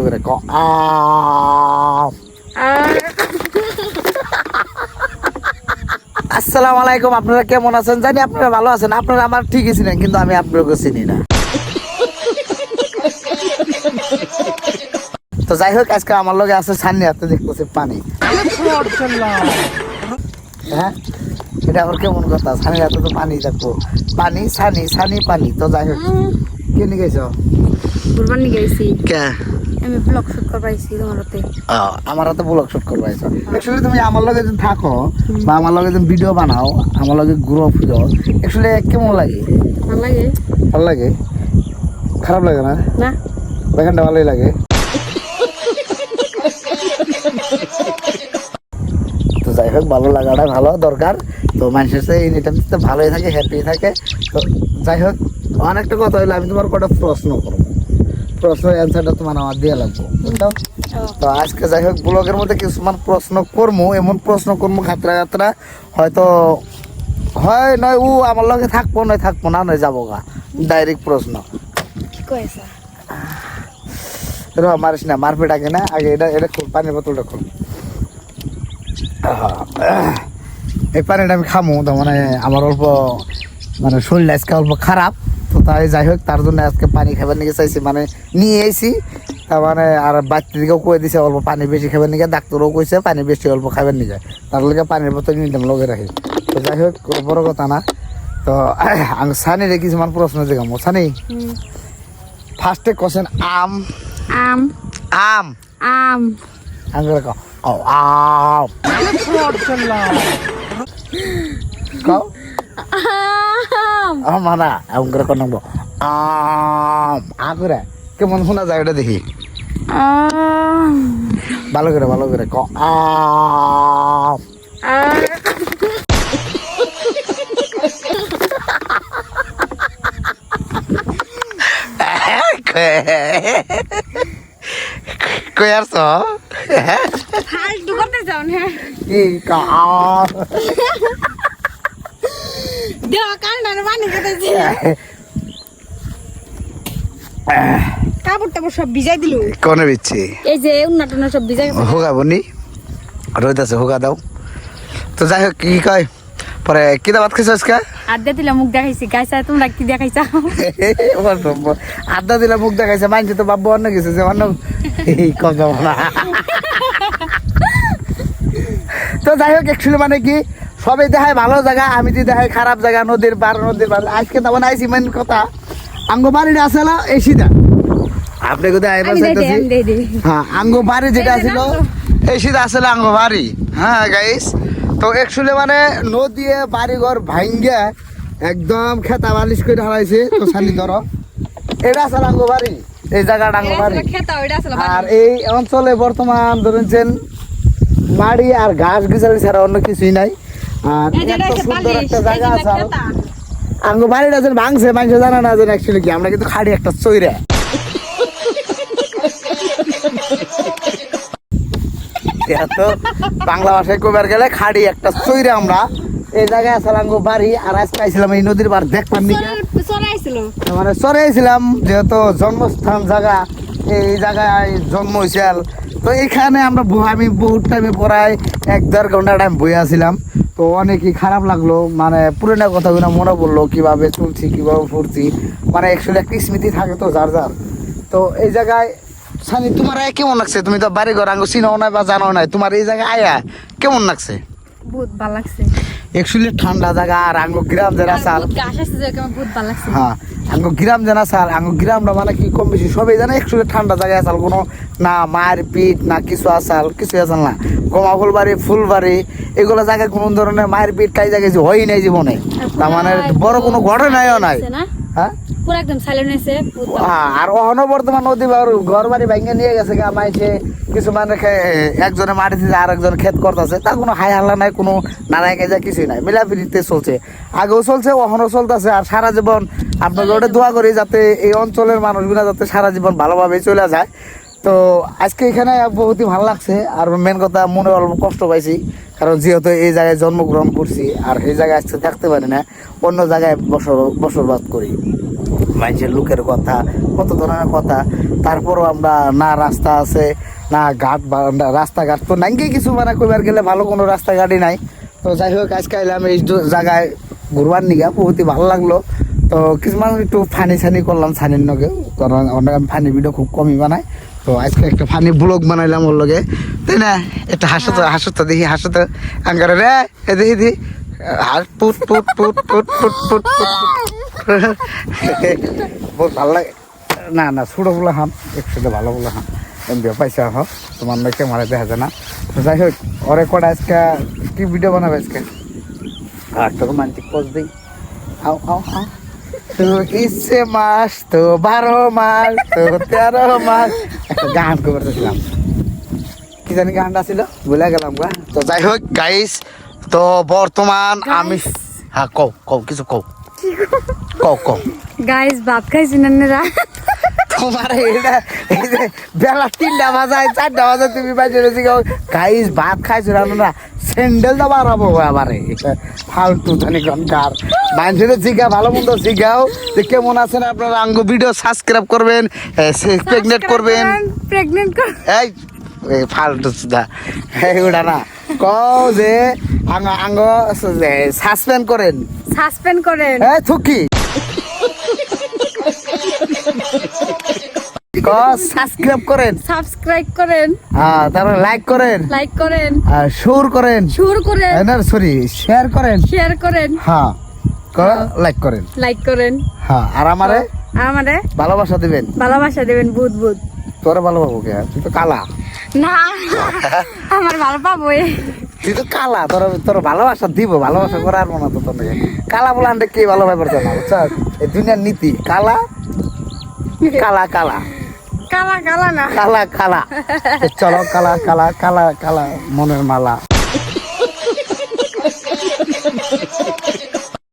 করে ক আসসালামু আলাইকুম। আপনারা কেমন আছেন? জানি আপনারা ভালো আছেন। আপনারা আমার ঠিকই ছিলেন, কিন্তু আমি আপনাকে চিনি না। তো যাই হোক, আজকে আমার লগে আছে সান্নি, হাতে দেখতেছে পানি। হ্যাঁ, এটা আবার কেমন কথা? সানির হাতে তো পানি দেখবো, পানি সানি সানি পানি। তো যাই হোক, কে নিয়ে গেছো? কুরবান নিয়ে গেছি। কে? আমি ব্লগ শুট করবাইছি তোমার হাতে। আমার হাতে ব্লগ শুট করবাইছো। অ্যাকচুয়ালি তুমি আমার লগে যখন থাকো বা আমার লগে যখন ভিডিও বানাও, আমার লগে ঘুরো ফিরো, অ্যাকচুয়ালি কেমন লাগে? ভালো লাগে? ভালো লাগে? খারাপ লাগে না? না, এখানটা ভালোই লাগে। তো যাই হোক, ভালো লাগাটা ভালো দরকার। তো মানুষের সাথে এই নিটাম ভালোই থাকে, হ্যাপি থাকে। তো যাই হোক, অনেকটা কথা হইলো, আমি তোমার কটা প্রশ্ন করবো। প্রশ্নের অ্যান্সারটা তোমার আমার দিয়ে লাগবো, বুঝছো? তো আজকে যাই হোক, ব্লগের মধ্যে কিছুমান প্রশ্ন করবো, এমন প্রশ্ন করবো খাতরা খাতরা, হয়তো হয় নয় ও আমার লগে থাকবো, নয় থাকবো না, নয় যাবো গা। ডাইরেক্ট প্রশ্ন। কি কইছা? মারিস না, মারপিট আগে না, আগে এটা এটা খুব পানির বোতলটা খুব। এই পানিটা আমি খামো, তো মানে আমার অল্প মানে শরীর আজকে অল্প খারাপ। তো তাই যাই হোক, তার জন্য আজকে পানি খাবার নিয়ে চাইছি, মানে নিয়ে এসি। তার মানে আর বাচ্চা দিকেও কয়ে দিছে অল্প পানি বেশি খাবার নিয়ে, ডাক্তারও কইছে পানি বেশি অল্প খাবার নিয়ে যায়। তার লগে পানির বোতল নিতাম লগে রাখি। তো যাই হোক, বড় কথা না। তো আমি সানি রে কিছুমান প্রশ্ন জিগামো। সানি, ফার্স্টে কোশ্চেন, আম আম আম আম আঙ্গুরে কও ও আম কও আম মানা আঙ্গুরে কোন নাম আম আঙ্গুরে কেমন শোনা যায় ওটা দেখি। আম ভালো করে ক আম। কই আসছ? ফালতু করতে যাও না। কি কাম? দেও কান্ডার পানি খেতেছি। কাপড় টাপড় সব ভিজাই দিল। কোনে বিচ্ছি? এই যে উন্নাটনা সব ভিজাই গেছে। হোগা বনি রইতাছে, হোগা দাও। তো যাই হোক, কি কয় পরে কি দাবাত খাইছ আজকে? আড্ডা দিলা মুখ দেখাইছি। গাইছা তোমরা কি দেখাইছা? আড্ডা দিলা মুখ দেখাইছে, মানছি তো বাবু অন্য কিছু যে অন্য কম যাবো না। তো যাই হোক, অ্যাকচুয়ালি মানে কি, সবাই দেখায় ভালো জায়গা, আমি যদি দেখাই খারাপ জায়গা, নদীর পার। আজকে তেমন আইসি মেন কথা, আঙ্গ বাড়িটা আছে না এই সিধা, আপনি কোথায় আইবা চাইতেছি। হ্যাঁ, আঙ্গ বাড়ি যেটা ছিল এই সিধা আসলে আঙ্গ বাড়ি। হ্যাঁ গাইস, তো অ্যাকচুয়ালি মানে নদী বাড়িঘর ভাঙ্গা একদম খেতা বালিশ করে হারাইছে। তো সানি ধরো, এটা আসলে আঙ্গ বাড়ি, এই জায়গাটা আঙ্গ বাড়ি। আর এই অঞ্চলে বর্তমান ধরেছেন মাড়ি আর ঘাস গিজালি ছাড়া অন্য কিছুই নাই। আর এত সুন্দর একটা জায়গা আছে। আঙ্গ বাড়িটা যেন ভাঙছে, মানুষ জানা না যেন অ্যাকচুয়ালি কি, আমরা কিন্তু খাড়ি একটা চৈরা। এত বাংলা ভাষায় কবার গেলে খাড়ি একটা চৈরা আমরা। এই জায়গায় আসলে আঙ্গ বাড়ি। আর আজকে আইছিলাম এই নদীর পার দেখলাম মানে চরে আইছিলাম, যেহেতু জন্মস্থান জায়গা, এই জায়গায় জন্ম হয়েছিল। তো এখানে আমরা আমি বহুত টাইমে পড়ায় 1-1.5 ঘন্টা টাইম বয়ে আসছিলাম। তো অনেকই খারাপ লাগলো, মানে পুরোনো কথাগুলো মনে পড়লো, কিভাবে চলছি কিভাবে পড়ছি, মানে অ্যাকচুয়ালি একটা স্মৃতি থাকে তো যার যার। তো এই জায়গায় সানি, তোমার আয়া কেমন লাগছে? তুমি তো বাড়ি ঘর আঙ্গ চিনাও নাই বা জানাও নাই, তোমার এই জায়গায় আয়া কেমন লাগছে? বহুত ভালো লাগছে। অ্যাকচুয়ালি ঠান্ডা জায়গা, আর আঙ্গ গ্রাম যারা চাল, বহুত ভালো লাগছে। হ্যাঁ আঙ্গ গ্রাম জানা চাল, আঙ্গ গ্রামটা মানে কি কম বেশি সবাই জানে। অ্যাকচুয়ালি ঠান্ডা জায়গায় আসাল, কোনো না মার পিট না কিছু আসাল, কিছু আসাল না। গমা ফুলবাড়ি ফুলবাড়ি এগুলো জায়গায় কোনো ধরনের মায়ের পিট কাই জায়গায় যে হয়ই নাই জীবনে, তার মানে বড় কোনো ঘটনাও নাই। হ্যাঁ, পুরো একদম সাইলেন্ট আছে। আর অহনো বর্তমান নদী ঘর বাড়ি ভেঙে নিয়ে গেছে গা মাইছে। কিছু মানে একজনে মাটি দিতে আর একজন ক্ষেত করতেছে, তার কোনো হাই হাল্লা নাই, কোনো নানায় কাজা কিছুই নাই, মিলাপিলিতে চলছে। আগেও চলছে, অহনো চলতেছে। আর সারা জীবন আপনাকে ওটা দোয়া করি যাতে এই অঞ্চলের মানুষগুলো যাতে সারা জীবন ভালোভাবে চলে যায়। তো আজকে এখানে বহুতই ভালো লাগছে আর মেন কথা মনে অল্প কষ্ট পাইছি কারণ যেহেতু এই জায়গায় জন্মগ্রহণ করছি আর এই জায়গায় আজকে থাকতে পারি না অন্য জায়গায় বসবাস করি মানুষের লোকের কথা কত ধরনের কথা তারপরও আমরা না রাস্তা আছে না ঘাট বা রাস্তাঘাট তো নাঙ্গে কিছু মানে কইবার গেলে ভালো কোনো রাস্তাঘাটই নাই তো যাই হোক আজকে এলাম এই জায়গায় ঘুরবার নিগা বহুতই ভালো লাগলো তো কিছু মানুষ একটু ফানি সানি করলাম সানির নগে কারণ অনেক আমি ফানি ভিডিও খুব কমই বানাই তো আজকে একটা ফানি ব্লগ বানাইলাম ওর লগে তাই না একটা হাসতো দেখি হাসতো আঙ্গারে রে এ দেখি দি হাস পুট পুট পুট পুট পুট পুট বহুত ভালো লাগে না না ছোটো বলে হাম একসাথে ভালো বলে হাম এমনি পয়সা হ তোমার মেয়েকে মারা দেখা যায় না তো যাই হোক ওরে কটা আজকে কি ভিডিও বানাবে আজকে আর তো রোমান্টিক পোজ দিই আও আও আও তো ইচ্ছে মাস তো 12 মাস তো 13 মাস একটা গান করতেছিলাম কি জানি গানটা ছিল ভুলে গেলাম গা তো যাই হোক গাইস তো বর্তমান আমি হ্যাঁ কও কও কিছু কও কও গাইস ভাত খাইছেন আপনারা তোমার এটা এই যে বেলা 3টা বাজায় 4টা বাজায় তুমি বাইরে রয়েছি গাইস ভাত খাইছো না স্যান্ডেল দা বাড়াবো আবার ফালতু জানি কার মানুষের জিগা ভালো মন্দ জিগাও যে কেমন আছেন আপনারা আঙ্গ ভিডিও সাবস্ক্রাইব করবেন প্রেগনেন্ট করবেন এই ফালতু সুদা এইগুলা না কও যে আঙ্গ সাসপেন্ড করেন এই থুকি সাবস্ক্রাইব করেন হ্যাঁ তারপর লাইক করেন শুর করেন না সরি শেয়ার করেন হ্যাঁ লাইক করেন হ্যাঁ আর আমারে ভালোবাসা দিবেন বহুত তোরে ভালোবাসবো কে তুই তো কালা না আমার ভালো পাবো তুই তো কালা তোর ভালোবাসা দিব ভালোবাসা করার মনে তো তোর কালা বলে আনতে কে ভালো ভাই পারছে না বুঝছস এই দুনিয়ার নীতি কালা কালা কালা কালা না কালা কালা চলো কালা কালা কালা কালা মনের মালা